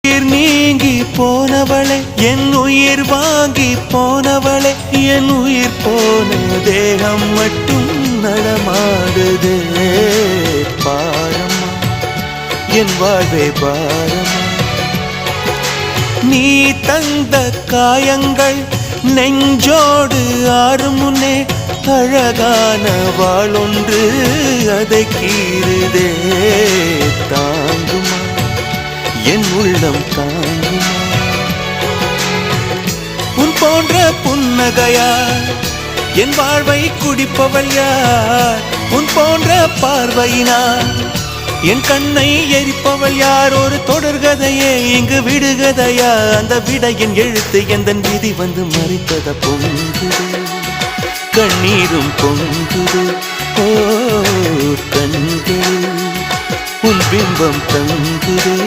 உயிர் நீங்கி போனவளே என் உயிர் வாங்கி போனவளே என் உயிர் போன தேகம் மட்டும் நடமாடுதே பாரம்மா என் வாழ்வே பாரம்மா நீ தந்த காயங்கள் நெஞ்சோடு ஆறும் முன்னே அழகான வாளொன்று அதை கீறுதே தாங்குமா என் உள்ளம் தாங்குமா உன் போன்ற புன்னகையார் என் வாழ்வை குடிப்பவள் யார் உன் போன்ற பார்வையினார் என் கண்ணை எரிப்பவள் யார் ஒரு தொடர்கதையே இங்கு விடுகதையா அந்த விடையின் எழுத்து எந்தன் விதி வந்து மறித்தத பொங்குது கண்ணீரும் பொங்குது ஓ கண்கள் உன் பிம்பம் தங்குதே